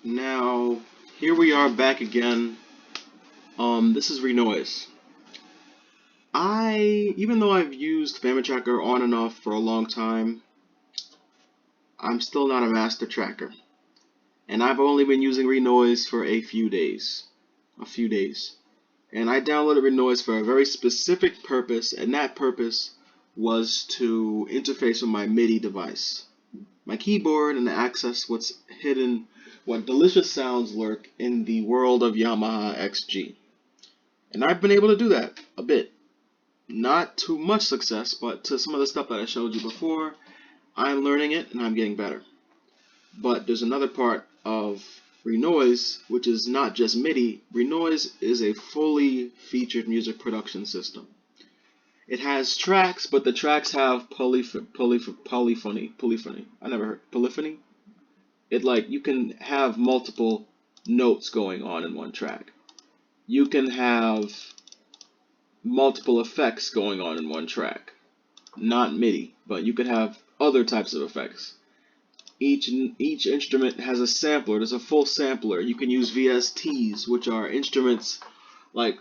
Now, here we are back again. This is Renoise. Even though I've used Family Tracker on and off for a long time, I'm still not a master tracker. And I've only been using Renoise for a few days. And I downloaded Renoise for a very specific purpose, and that purpose was to interface with my MIDI device, my keyboard, and to access what delicious sounds lurk in the world of Yamaha XG. And I've been able to do that a bit. Not too much success, but to some of the stuff that I showed you before, I'm learning it and I'm getting better. But there's another part of Renoise, which is not just MIDI. Renoise is a fully featured music production system. It has tracks, but the tracks have polyphony. I never heard polyphony. You can have multiple notes going on in one track. You can have multiple effects going on in one track. Not MIDI, but you could have other types of effects. Each instrument has a sampler. There's a full sampler. You can use VSTs, which are instruments like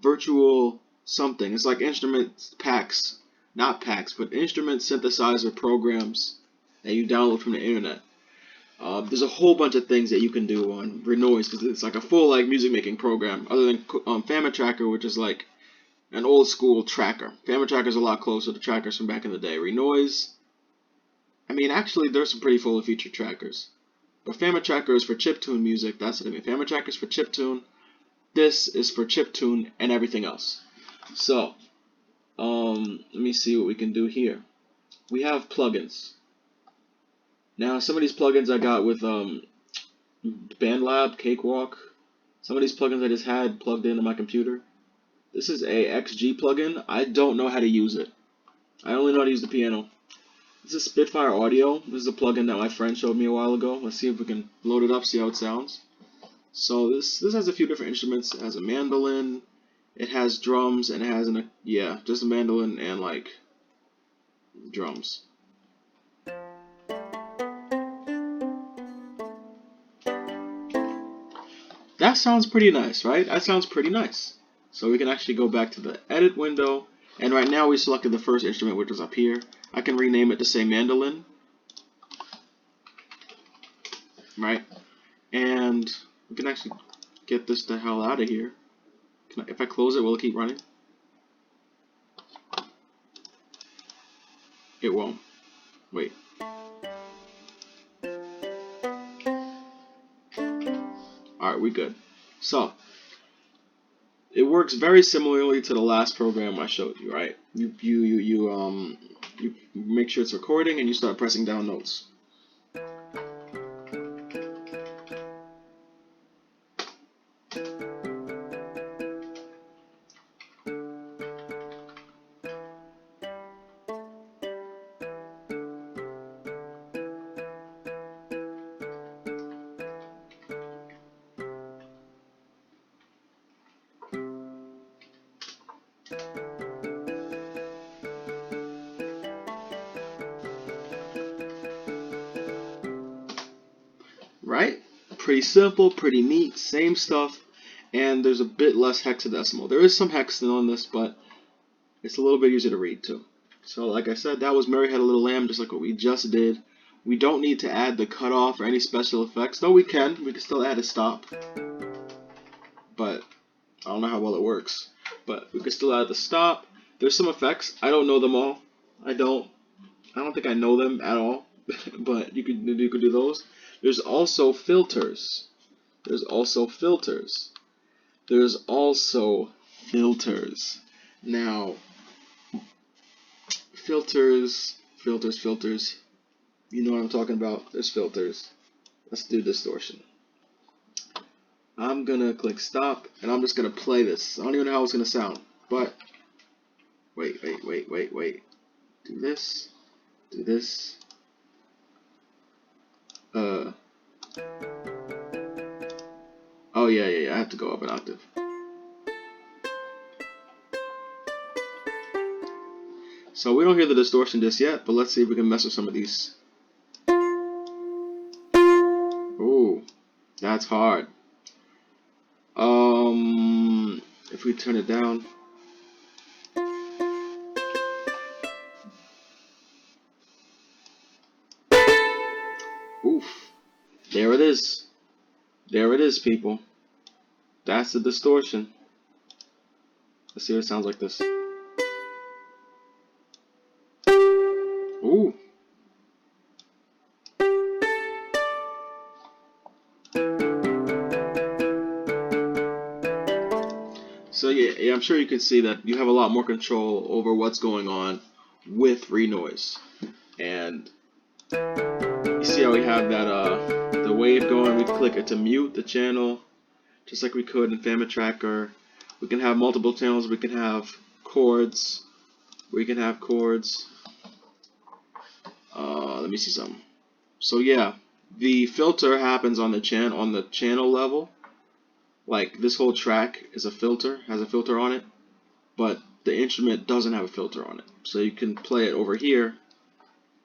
virtual something. It's like instrument packs, not packs, but instrument synthesizer programs that you download from the internet. There's a whole bunch of things that you can do on Renoise because it's like a full music making program. Other than Family Tracker, which is like an old school tracker. Family Tracker is a lot closer to trackers from back in the day. Renoise, actually, there's some pretty fully featured trackers. But Family Tracker is for chiptune music. That's what I mean. Family Tracker is for chiptune. This is for chiptune and everything else. So, let me see what we can do here. We have plugins. Now, some of these plugins I got with BandLab, Cakewalk. Some of these plugins I just had plugged into my computer. This is a XG plugin. I don't know how to use it. I only know how to use the piano. This is Spitfire Audio. This is a plugin that my friend showed me a while ago. Let's see if we can load it up, see how it sounds. So this has a few different instruments. It has a mandolin, it has drums, and it has just a mandolin and drums. That sounds pretty nice, right? That sounds pretty nice. So we can actually go back to the edit window, and right now we selected the first instrument, which is up here. I can rename it to say mandolin, right? And we can actually get this the hell out of here. If I close it, will it keep running? It won't. Wait. Alright, we good. So, it works very similarly to the last program I showed you, right? You make sure it's recording and you start pressing down notes. Right? Pretty simple, pretty neat, same stuff, and there's a bit less hexadecimal. There is some hex still in this, but it's a little bit easier to read too. So like I said, that was Mary Had a Little Lamb, just like what we just did. We don't need to add the cutoff or any special effects, though we can still add a stop. But I don't know how well it works. But we can still add the stop. There's some effects. I don't know them all. I don't think I know them at all. But you could do those. There's also filters. There's also filters. Now, filters. You know what I'm talking about. There's filters. Let's do distortion. I'm gonna click stop, and I'm just gonna play this. I don't even know how it's gonna sound, but wait. Do this. Oh yeah. I have to go up an octave. So we don't hear the distortion just yet, but let's see if we can mess with some of these. Ooh, That's hard. If we turn it down. Oof. There it is. There it is, people. That's the distortion. Let's see what it sounds like this. Ooh. So yeah, I'm sure you can see that you have a lot more control over what's going on with renoise. And you see how we have that the wave going. We click it to mute the channel, just like we could in Family Tracker. We can have multiple channels. We can have chords. We can have chords. Let me see something. So yeah, the filter happens on the channel level. Like this whole track is a filter, has a filter on it, but the instrument doesn't have a filter on it. So you can play it over here.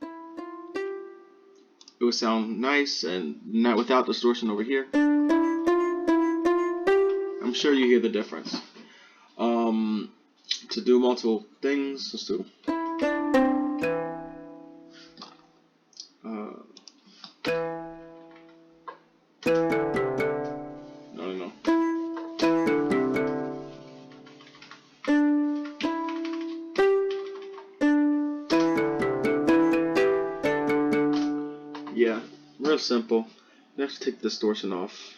It would sound nice and not without distortion over here. I'm sure you hear the difference. To do multiple things, let's do. No. Yeah, real simple. Let's take the distortion off.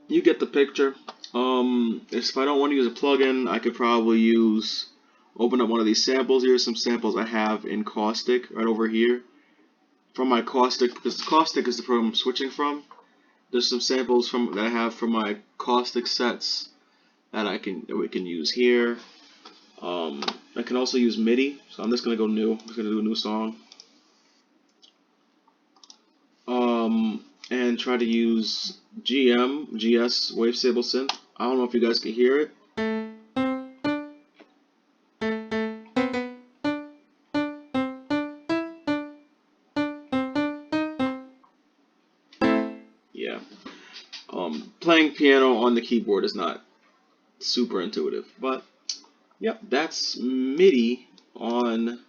You get the picture. If I don't want to use a plugin, I could probably open up one of these samples. Here's some samples I have in Caustic right over here. From my Caustic, because Caustic is the program I'm switching from. There's some samples that I have from my Caustic sets that we can use here. I can also use MIDI, so I'm just gonna go new. I'm just gonna do a new song. And try to use GS Wavesacle Synth. I don't know if you guys can hear it. Yeah. Playing piano on the keyboard is not super intuitive, but yep, that's MIDI on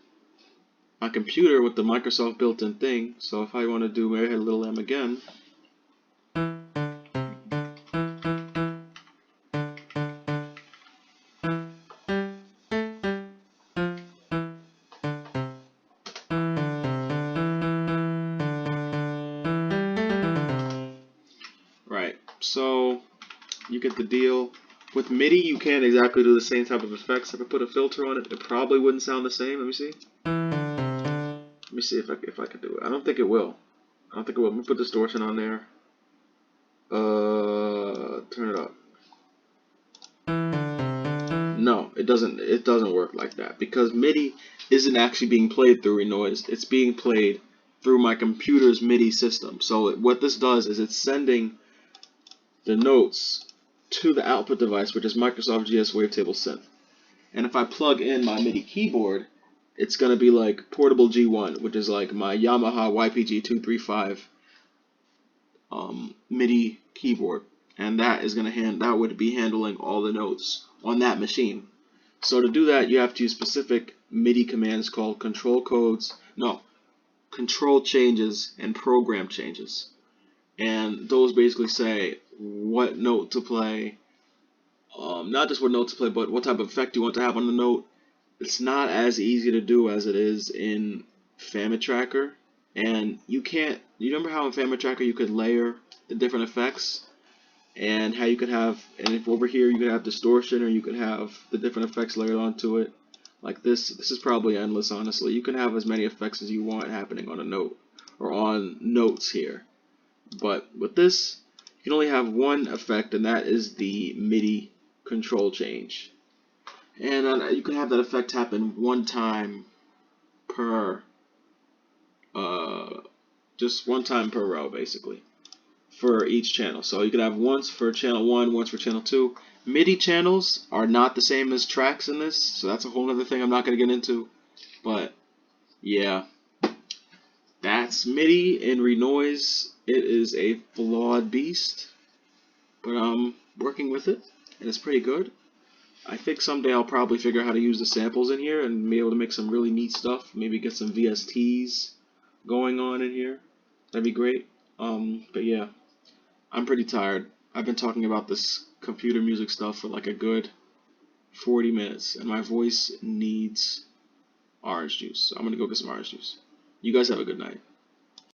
my computer with the Microsoft built-in thing. So if I want to do Mary Had a Little Lamb again, right? So you get the deal. With MIDI, you can't exactly do the same type of effects. If I put a filter on it, it probably wouldn't sound the same. Let me see. Let me see if I can do it. I don't think it will. Let me put distortion on there. Turn it up. No, it doesn't. It doesn't work like that because MIDI isn't actually being played through renoise. It's being played through my computer's MIDI system. So what this does is it's sending the notes to the output device, which is Microsoft GS Wavetable Synth. And if I plug in my MIDI keyboard, it's gonna be like Portable G1, which is like my Yamaha YPG235 MIDI keyboard, and that would be handling all the notes on that machine. So to do that, you have to use specific MIDI commands called control changes and program changes, and those basically say what note to play. Not just what note to play, but what type of effect you want to have on the note. It's not as easy to do as it is in Family Tracker. And you remember how in Family Tracker you could layer the different effects? And how you could have, and if over here you could have distortion, or you could have the different effects layered onto it. Like this is probably endless, honestly. You can have as many effects as you want happening on a note, or on notes here. But with this, you can only have one effect, and that is the MIDI control change. And you can have that effect happen one time per, just one time per row, basically, for each channel. So you can have once for channel 1, once for channel 2, MIDI channels are not the same as tracks in this, so that's a whole other thing I'm not going to get into. But yeah, that's MIDI in Renoise. It is a flawed beast, but I'm working with it, and it's pretty good. I think someday I'll probably figure out how to use the samples in here and be able to make some really neat stuff. Maybe get some VSTs going on in here. That'd be great. But yeah, I'm pretty tired. I've been talking about this computer music stuff for like a good 40 minutes, and my voice needs orange juice. So I'm gonna go get some orange juice. You guys have a good night.